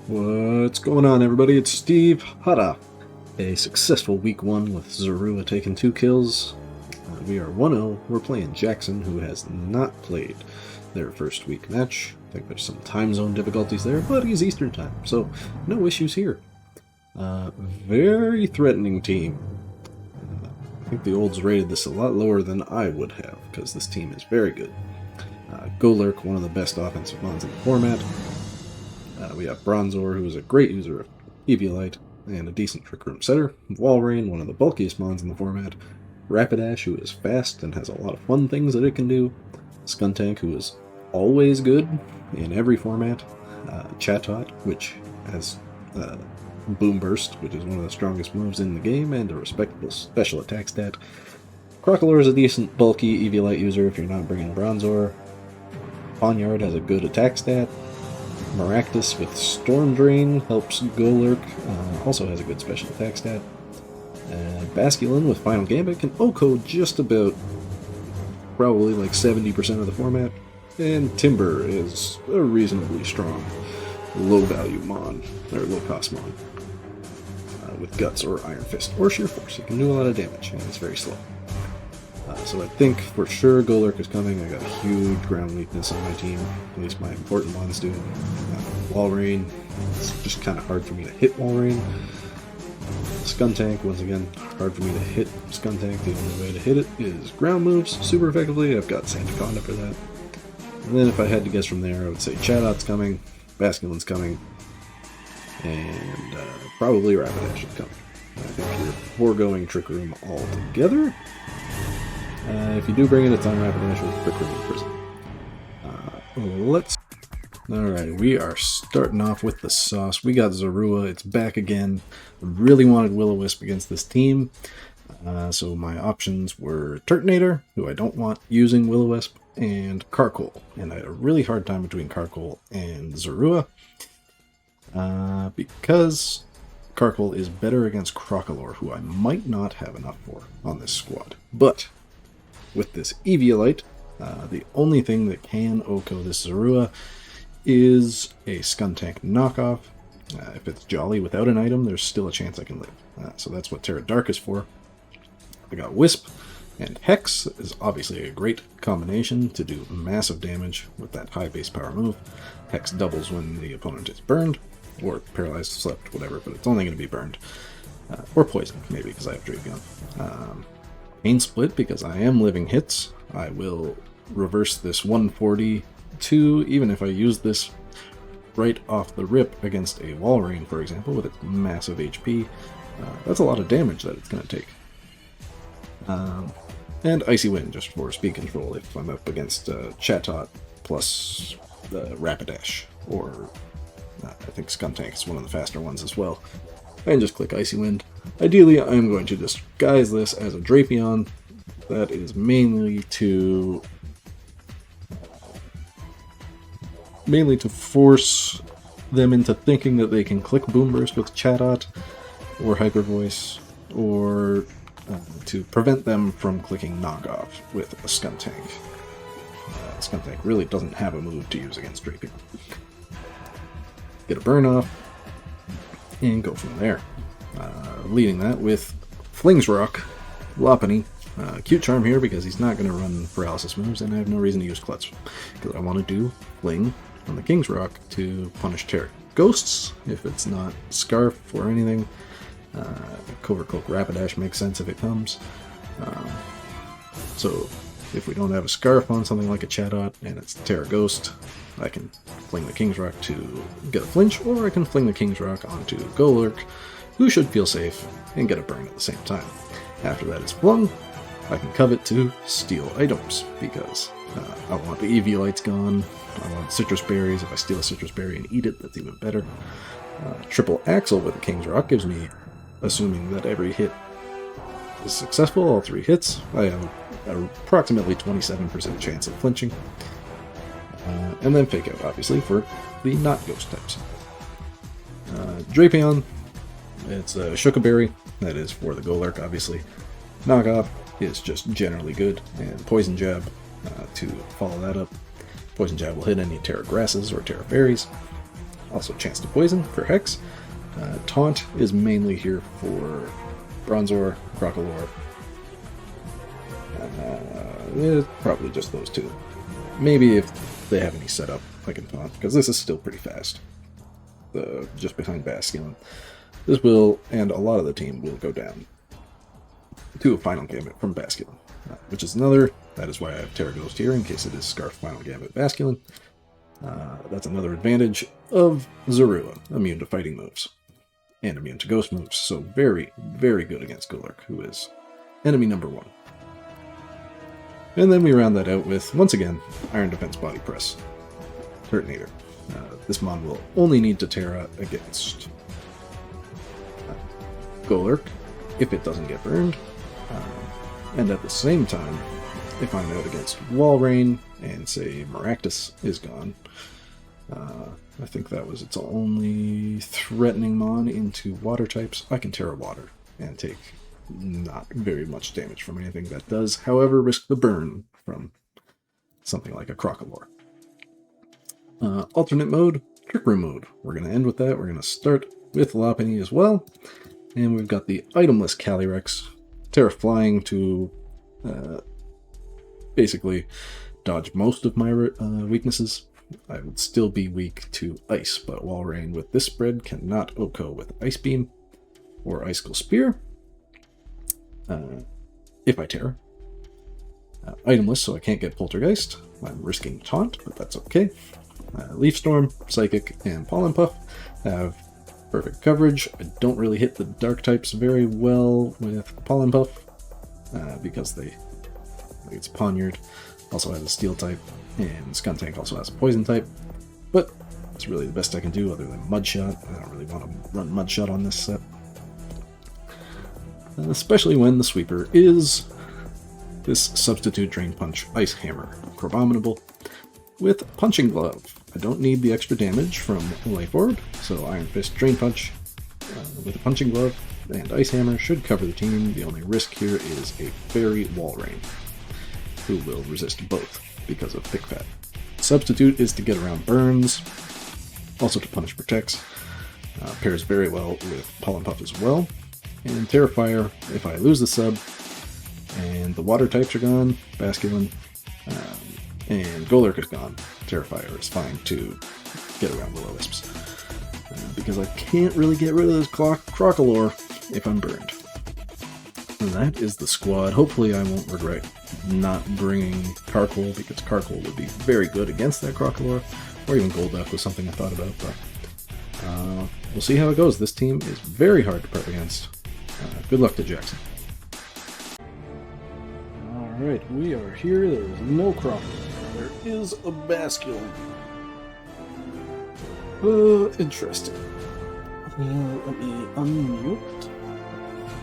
What's going on, everybody? It's Steve Hada. A successful week 1 with Zorua taking 2 kills. We are 1-0. We're playing Jackson, who has not played their first week match. I think there's some time zone difficulties there, but he's Eastern time, so no issues here. Very threatening team. I think the olds rated this a lot lower than I would have, because this team is very good. Golurk, one of the best offensive mons in the format. We have Bronzor, who is a great user of Eviolite and a decent Trick Room setter. Walrein, one of the bulkiest mons in the format. Rapidash, who is fast and has a lot of fun things that it can do. Skuntank, who is always good in every format. Chatot, which has Boom Burst, which is one of the strongest moves in the game, and a respectable special attack stat. Crocolore is a decent bulky Eviolite user if you're not bringing Bronzor. Pawniard has a good attack stat. Maractus with Storm Drain helps Golurk, also has a good special attack stat. Basculin with Final Gambit can OHKO just about, probably like 70% of the format. And Timber is a reasonably strong, low-value mon, or low-cost mon, with Guts or Iron Fist or Sheer Force. He can do a lot of damage, and it's very slow. So I think for sure Golurk is coming. I got a huge ground weakness on my team, at least my important ones do. Walrein, it's just kind of hard for me to hit Walrein. Skuntank, once again, hard for me to hit Skuntank. The only way to hit it is ground moves super effectively. I've got Sandaconda for that. And then if I had to guess from there, I would say Chatot's coming, Basculin's coming, and probably Rapidash is coming. I think you're foregoing Trick Room altogether. If you do bring it, it's on Rapidash with Trick Room in prison. Alright, we are starting off with the sauce. We got Zorua, it's back again. I really wanted Will-O-Wisp against this team. So my options were Turtonator, who I don't want using Will-O-Wisp, and Carkol. And I had a really hard time between Carkol and Zorua. Because Carkol is better against Crocolore, who I might not have enough for on this squad. But with this Eviolite, the only thing that can OHKO this Zorua is a Skuntank knockoff. If it's Jolly without an item, there's still a chance I can live. So that's what Terra Dark is for. I got Wisp, and Hex is obviously a great combination to do massive damage with that high base power move. Hex doubles when the opponent is burned, or paralyzed, slept, whatever, but it's only going to be burned. Or poisoned, maybe, because I have Drapion. Pain Split, because I am living hits. I will reverse this 142, even if I use this right off the rip against a Walrein, for example, with its massive HP. That's a lot of damage that it's going to take. And Icy Wind, just for speed control, if I'm up against Chatot plus Rapidash, or I think Skuntank is one of the faster ones as well. And just click Icy Wind. Ideally, I'm going to disguise this as a Drapion. That is mainly to force them into thinking that they can click Boom Burst with Chatot or Hyper Voice, or to prevent them from clicking Knockoff with a Skuntank. Skuntank really doesn't have a move to use against Drapion. Get a burn off, and go from there. Leading that with Flings Rock, Lopunny. Cute Charm here because he's not going to run paralysis moves, and I have no reason to use Klutz, because I want to do Fling on the King's Rock to punish Terror Ghosts if it's not Scarf or anything. Covert Cloak Rapidash makes sense if it comes. So if we don't have a Scarf on something like a Chatot and it's Terror Ghost, I can fling the King's Rock to get a flinch, or I can fling the King's Rock onto Golurk, who should feel safe and get a burn at the same time. After that is flung, I can covet to steal items, because I want the Eviolites gone, I want citrus berries. If I steal a citrus berry and eat it, that's even better. Triple Axle with the King's Rock gives me, assuming that every hit is successful, all 3 hits, I have an approximately 27% chance of flinching. And then Fake Out, obviously, for the not ghost types. Drapion, it's a Shukaberry, that is for the Golurk, obviously. Knockoff is just generally good, and Poison Jab to follow that up. Poison Jab will hit any Terra Grasses or Terra Fairies. Also chance to poison for Hex. Taunt is mainly here for Bronzor, Crocolore. Probably just those two. Maybe if they have any setup, I can taunt, because this is still pretty fast. Just behind Basculin. This will, and a lot of the team will go down to a Final Gambit from Basculin, which is another. That is why I have Terra Ghost here, in case it is Scarf, Final Gambit, Basculin. That's another advantage of Zorua, immune to fighting moves, and immune to ghost moves, so very, very good against Golurk, who is enemy number 1. And then we round that out with, once again, Iron Defense Body Press. Turtonator. This mon will only need to Terra against Golurk if it doesn't get burned, and at the same time, if I'm out against Walrein and say Maractus is gone, I think that was its only threatening mon into water types, I can Terra Water and take not very much damage from anything that does, however, risk the burn from something like a Crocolore. Alternate mode, Trick Room mode. We're going to end with that. We're going to start with Lopunny as well. And we've got the itemless Calyrex, Terra Flying to basically dodge most of my weaknesses. I would still be weak to Ice, but Walrein with this spread cannot OHKO with Ice Beam or Icicle Spear. If I Terra. Itemless, so I can't get Poltergeist. I'm risking Taunt, but that's okay. Leaf Storm, Psychic, and Pollen Puff have perfect coverage. I don't really hit the Dark types very well with Pollen Puff because it's Poniard. Also has a Steel type, and Skuntank also has a Poison type. But it's really the best I can do other than Mudshot. I don't really want to run Mudshot on this set. Especially when the sweeper is this Substitute Drain Punch Ice Hammer, Crabominable, with Punching Glove. I don't need the extra damage from Life Orb, so Iron Fist, Drain Punch with a Punching Glove and Ice Hammer should cover the team. The only risk here is a Fairy Walrein, who will resist both because of Thick Fat. Substitute is to get around burns, also to punish protects. Pairs very well with Pollen Puff as well. And Terrifier, if I lose the sub, and the water types are gone, Basculin, and Golurk is gone, Terrifier is fine to get around Will-O-Wisps. Because I can't really get rid of this Crocolore if I'm burned. And that is the squad. Hopefully I won't regret not bringing Carkol, because Carkol would be very good against that Crocolore, or even Golduck was something I thought about, but we'll see how it goes. This team is very hard to prep against. Good luck to Jackson. Alright, we are here. There is no Crocolore. There is a Basculin. Interesting. Let me unmute.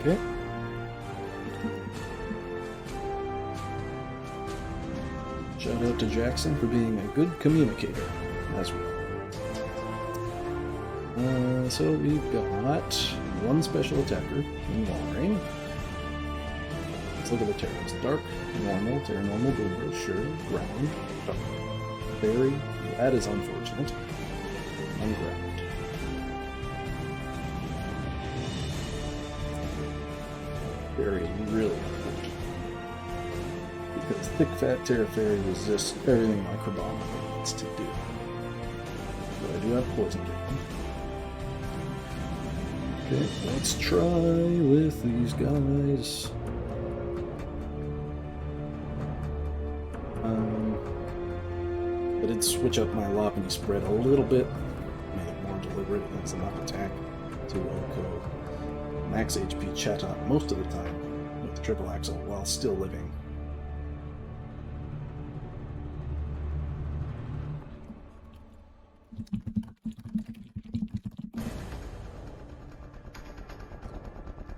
Okay. Shout out to Jackson for being a good communicator, as well. So we've got one special attacker in Walrein. Let's look at the Terras. Dark, Normal, Terra Normal, Boomers, sure, Ground, Dark. Fairy, that is unfortunate. And Ground. Fairy is really hard. Because Thick Fat Terra Fairy resists everything my Crabominable wants to do. But I do have Poison Dragon. Okay, let's try with these guys. I did switch up my Lopunny spread a little bit, made it more deliberate. It has enough attack to OHKO max HP Chatot most of the time with the Triple Axle while still living.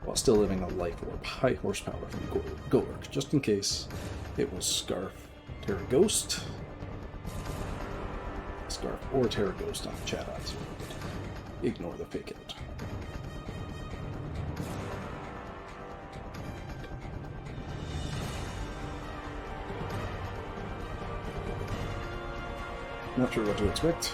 While still living a Life Orb, high horsepower from Golurk, just in case it was Scarf, Terra Ghost, Scarf, or Terra Ghost on Chatot, so ignore the fake out. Not sure what to expect.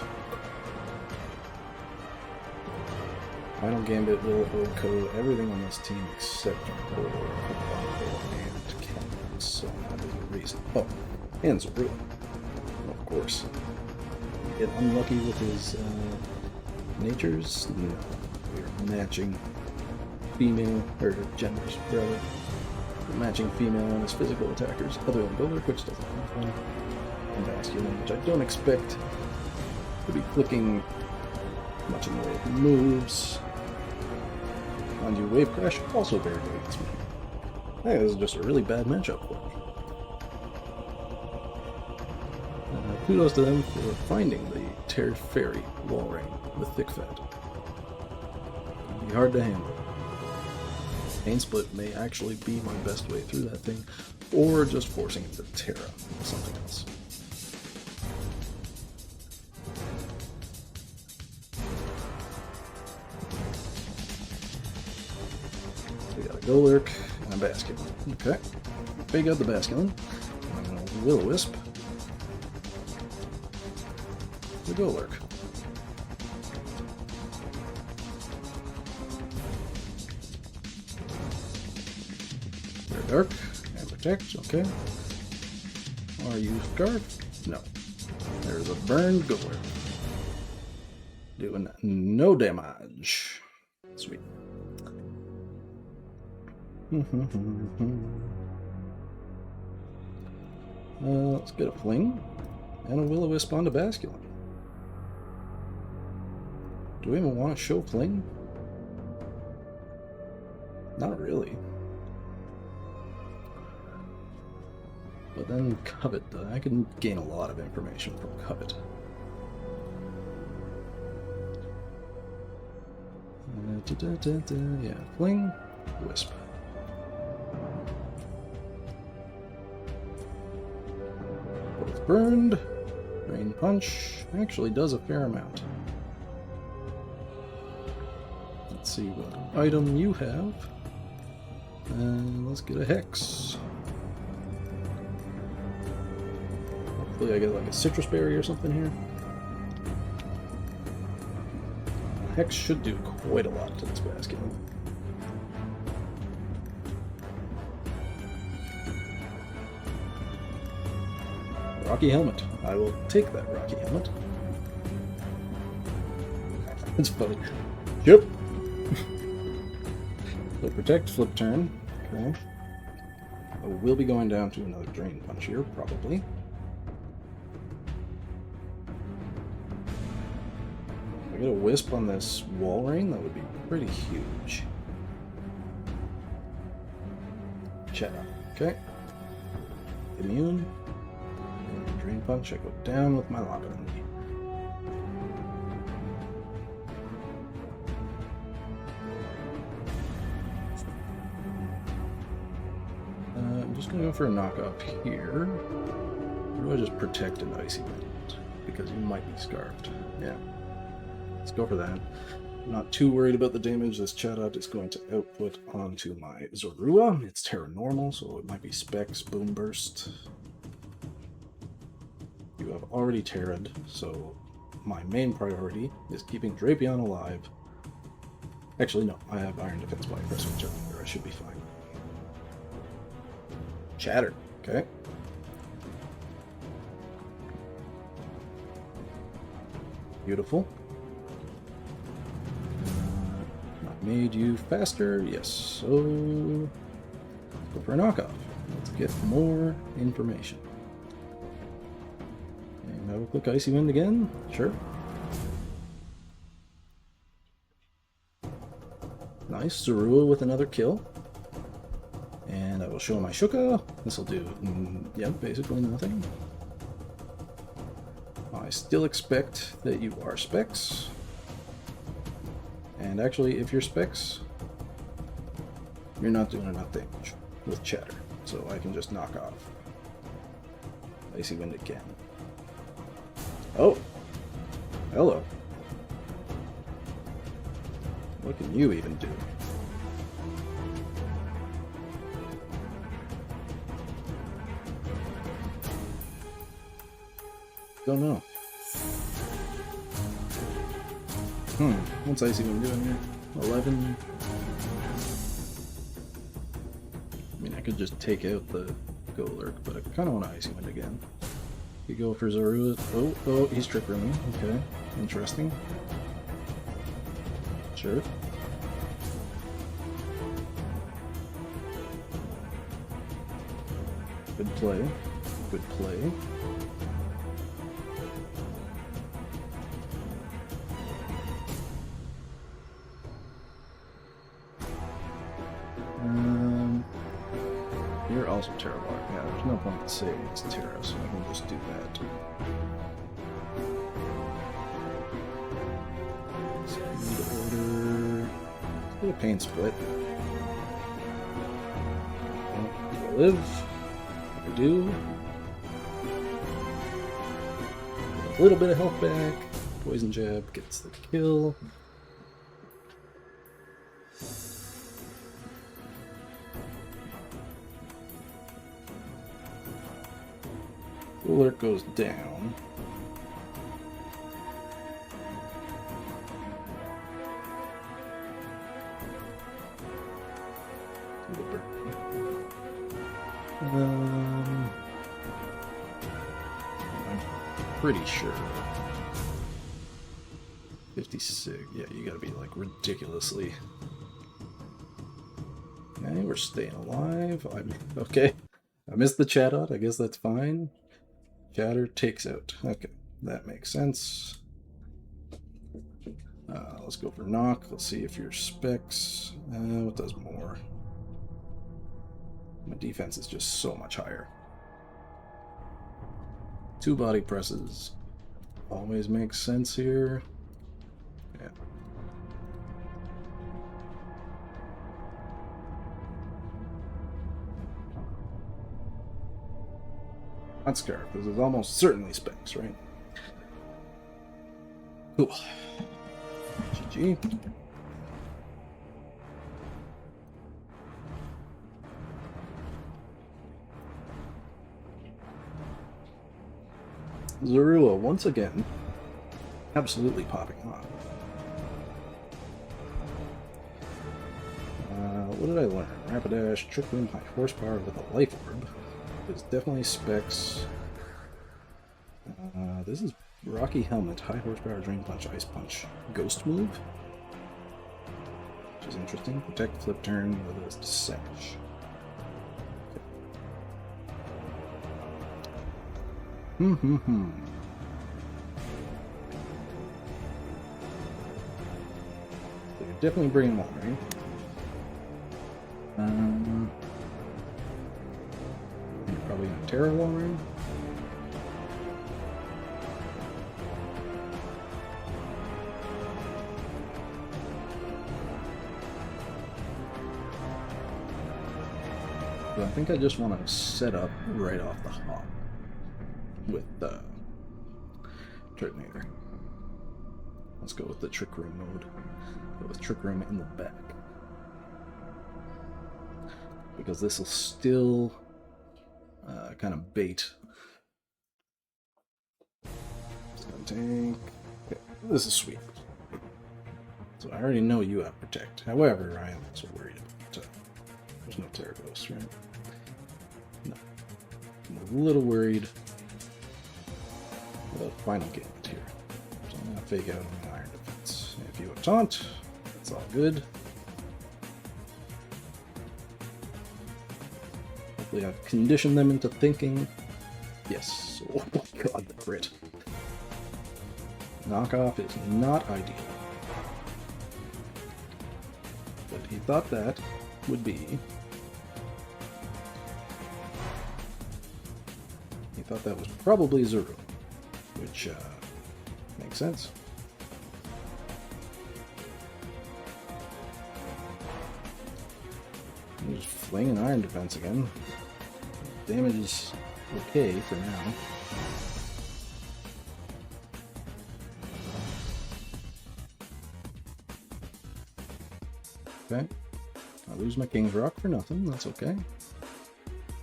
Final Gambit, Will-O, everything on this team except for and Ken. So that is a reason. Oh, and Zorua. Of course. Get unlucky with his natures? No. We're matching female, or genders, rather. We're matching female on his physical attackers, other than Golurk, which doesn't have one, and Basculin, which I don't expect to be clicking much in the way of moves. Mind you, Wave Crash also very good against me. I think this is just a really bad matchup for me. Kudos to them for finding the Teferi wall ring with Thick Fat. It'll be hard to handle. Pain Split may actually be my best way through that thing, or just forcing it to Terra or something else. We got a Golurk and a Basculin. Okay. Big out the Basculin. I'm going to Will-O-Wisp. The Golurk. Very dark. And protect. Okay. Are you Scarf? No. There's a burned Golurk. Doing no damage. Sweet. Let's get a Fling and a Will-O-Wisp onto Basculin. Do we even want to show Fling? Not really. But then Covet, I can gain a lot of information from Covet. Yeah, Fling, Wisp. Both burned. Drain Punch actually does a fair amount. Let's see what item you have. And let's get a Hex. Hopefully I get like a Citrus Berry or something here. Hex should do quite a lot to this Basculin. Rocky Helmet. I will take that Rocky Helmet. It's funny. Yep. So protect, flip turn. Okay. We'll be going down to another Drain Punch here, probably. If I get a Wisp on this wall ring, that would be pretty huge. Chat up. Okay. Immune. And Drain Punch, I go down with my Loppin. I'm just going to go for a knockoff here. Or do I just protect an Icy Wind? Because you might be scarfed. Yeah. Let's go for that. I'm not too worried about the damage this Chatot is going to output onto my Zorua. It's Terra Normal, so it might be Specs, Boom Burst. You have already Terra'd, so my main priority is keeping Drapion alive. Actually, no, I have Iron Defense by pressing jump, or I should be fine. Chatter, okay. Beautiful. Not made you faster, yes, so go for a knockoff. Let's get more information. And I will click Icy Wind again, sure. Nice, Zorua with another kill. And I will show my Shuka. This will do, yeah, basically nothing. I still expect that you are Specs. And actually, if you're Specs, you're not doing enough damage with Chatter. So I can just knock off Icy Wind again. Oh! Hello. What can you even do? Don't know. What's Icy Wind doing here? 11. I mean, I could just take out the Golurk, but I kind of want to Icy Wind again. You go for Zorua. Oh, he's Trick Rooming. Okay, interesting. Sure. Good play. Good play. You're also Terra Block. Yeah, there's no point in saving it's Terra, so I can just do that. Speed order. Let's get a Pain Split. Do I live? I do. Get a little bit of health back. Poison Jab gets the kill. Alert goes down. I'm pretty sure 56. Yeah, you gotta be like ridiculously. Okay, we're staying alive. Okay. I missed the chat out. I guess that's fine. Chatter takes out. Okay, that makes sense. Let's go for knock. Let's see if your specs. What does more? My defense is just so much higher. 2 body presses. Always makes sense here. Yeah. Not Scarf. This is almost certainly specs, right? Cool. GG. Zorua, once again, absolutely popping off. What did I learn? Rapidash, Trick Room, High Horsepower with a Life Orb. There's definitely specs. This is Rocky Helmet, High Horsepower, Drain Punch, Ice Punch, Ghost Move. Which is interesting. Protect, Flip Turn with a Sash. So you're definitely bringing one, right? You're probably in a Terra Warren. But I think I just want to set up right off the hop with the Turtonator. Let's go with the Trick Room mode. Go with Trick Room in the back. Because this will still kind of bait. It's gonna tank. Okay, this is sweet. So I already know you have Protect. However, I am also worried about there's no Terra Ghost, right? No. I'm a little worried about final game here. So I'm gonna fake out on the Iron Defense. If you have Taunt, that's all good. Hopefully I've conditioned them into thinking. Yes. Oh my god, the crit. Knockoff is not ideal. But he thought that would be... He thought that was probably Zuru, which makes sense. I'm just flinging Iron Defense again. Damage is okay for now. Okay. I lose my King's Rock for nothing, that's okay.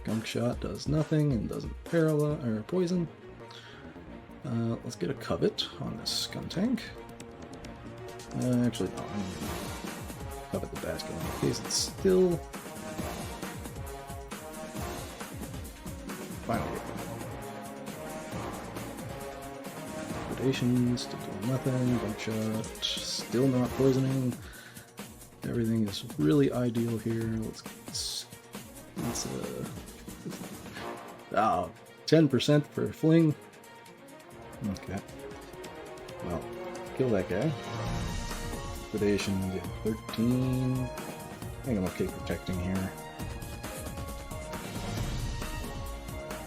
Gunk Shot does nothing and doesn't paralyze or poison. Let's get a Covet on this Skuntank. Actually, no, covet the basket in case it's still... Finally. Predation, still doing nothing. Buckshot, still not poisoning. Everything is really ideal here. Let's 10% for fling. Okay. Well, kill that guy. Predation, get 13. I think I'm okay protecting here.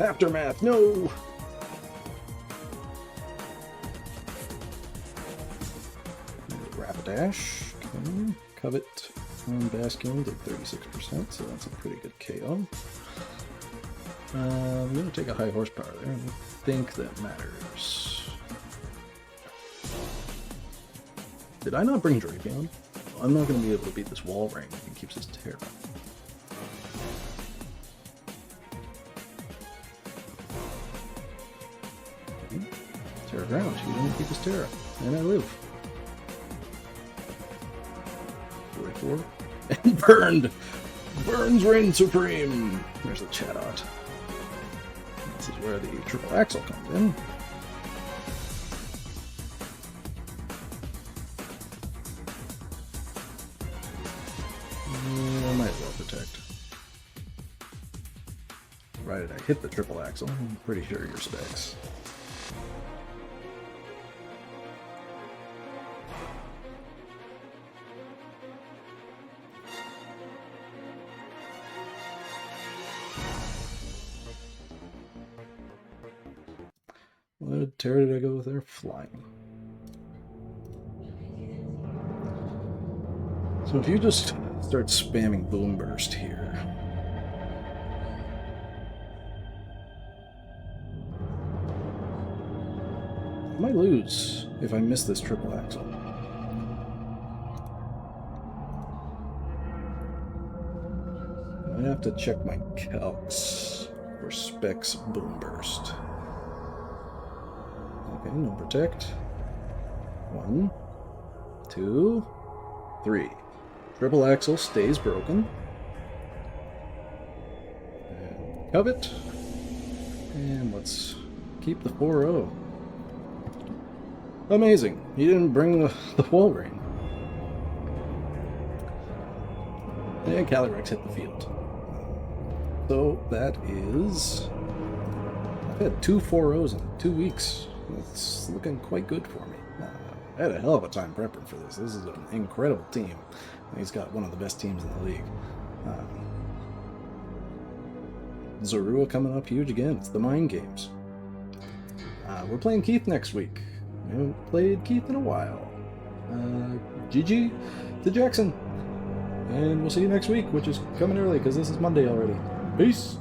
Aftermath, no! Rapidash. Okay. Covet on Bastion did 36%, so that's a pretty good KO. I'm going to take a high horsepower there. I think that matters. Did I not bring Drapion? I'm not going to be able to beat this wall ring if he keeps his Terra. Terra ground. He didn't keep his Terra. And I live. 44. And burned! Burns reign supreme! There's the Chatot. This is where the triple axle comes in. I might as well protect. Provided I hit the triple axle, I'm pretty sure your specs. What Terra did I go with there? Flying. So if you just start spamming Boom Burst here, I might lose if I miss this triple axle. I might have to check my calcs for specs Boom Burst. Okay, no protect. 1, 2, 3. Triple axle stays broken. And covet. And let's keep the 4-0. Amazing. He didn't bring the wall ring. And Calyrex hit the field. So that is... I've had 2 4-0s in 2 weeks. It's looking quite good for me. I had a hell of a time prepping for this. This is an incredible team. He's got one of the best teams in the league. Zorua coming up huge again. It's the mind games. We're playing Keith next week. We haven't played Keith in a while. GG to Jackson. And we'll see you next week, which is coming early because this is Monday already. Peace.